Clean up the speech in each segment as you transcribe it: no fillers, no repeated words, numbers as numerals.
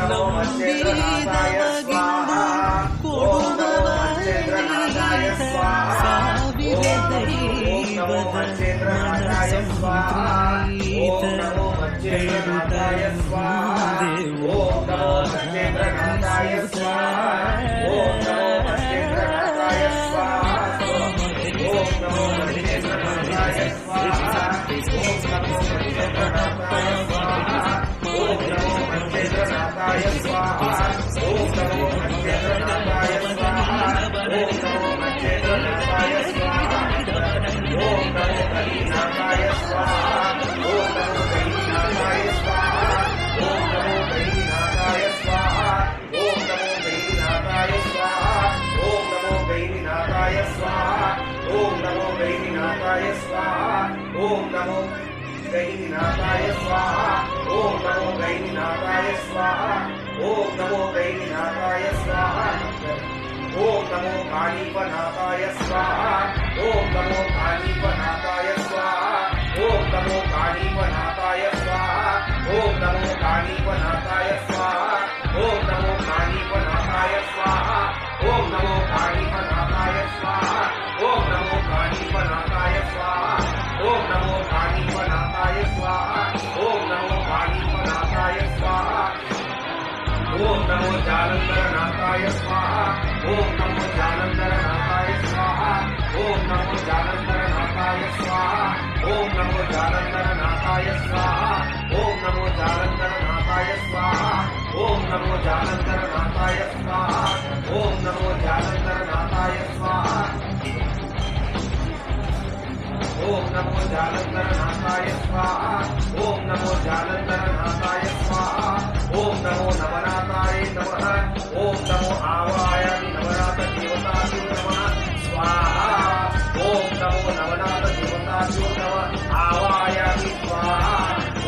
नमो मच्छेन्द्रनाथाय स्वाहा। ओम नमो मच्छेन्द्रनाथाय स्वाहा। ओम नमो मच्छेन्द्रनाथाय स्वाहा। ओम नमो मच्छेन्द्रनाथाय स्वाहा। ओम नमो मच्छेन्द्रनाथाय स्वाहा। ओम नमो मच्छेन्द्रनाथाय स्वाहा। ओम नमो मच्छेन्द्रनाथाय स्वाहा। ओम नमो मच्छेन्द्रनाथाय स्वाहा। ओम नमो मच्छेन्द्रनाथाय स्वाहा। ओम नमो मच्छेन्द्रनाथाय स्वाहा। ओम नमो मच्छेन्द्रनाथाय स्वाहा। ओम नमो गणनाथाय स्वाहा। ओम नमो गणनाथाय स्वाहा। ओम नमो गणनाथाय स्वाहा। ओम नमो गणनाथाय स्वाहा। ओम नमो गणनाथाय स्वाहा। ओम नमो गणनाथाय स्वाहा। ओम नमो गणनाथाय स्वाहा। ओम नमो गणनाथाय स्वाहा। ओम नमो गणनाथाय स्वाहा। ओम नमो कालीपनाथाय स्वाहा। ओम नमो कालीपनाथाय स्वाहा। ओम नमो कालीपनाथाय स्वाहा। ओम नमो कालीपनाथाय स्वाहा। ओम नमो कालीपनाथाय स्वाहा। ओम नमो कालीपनाथाय स्वाहा। ओम नमो कालीपनाथाय स्वाहा। ओम नमो कालीपनाथाय स्वाहा। ओम नमो कालीपनाथाय स्वाहा। ओम नमो जालंधरनाथाय स्वाहा। ओम नमो जालंधरनाथाय स्वाहा। ओम नमो जालंधरनाथाय स्वाहा। ओम नमो जालंधरनाथाय स्वाहा। ओम नमो जालंधरनाथाय स्वाहा। ओम नमो जालंधरनाथाय स्वाहा। ओम नमो जालंधरनाथाय स्वाहा। ओम नमो जालंधरनाथाय स्वाहा। ओम नमो जालंधरनाथाय स्वाहा। ओम नमो नवनाथाय नमः। ओम नमो आवाहयामि नवनाथ देवताभ्यो नमः स्वाहा। ओम नमो नवनाथ देवताभ्यो नमः आवाहयामि स्वाहा।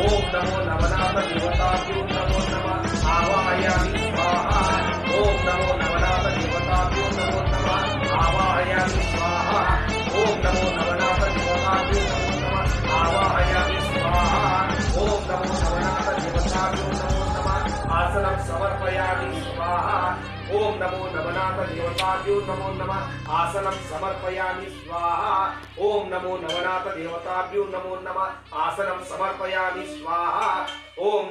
ओम नमो नवनाथ देवताभ्यो नमो नमः आवाहयामि स्वाहा। ओम नमो नवनाथ देवताभ्यो नमो नमः आवाहयामि स्वाहा। ओम नमो नवनाथ देवताभ्यो नमो नमः आवाहयामि स्वाहा। ओम नमो नवनाथ देवताभ्यो नमो नमः आसनं समर्पयामि स्वाहा। ओम नमो नवनाथ देवताभ्यो नमो नमः आसनं समर्पयामि स्वाहा। ओम नमो नवनाथ देवताभ्यो नमो नमः आसनं समर्पयामि स्वाहा। ओम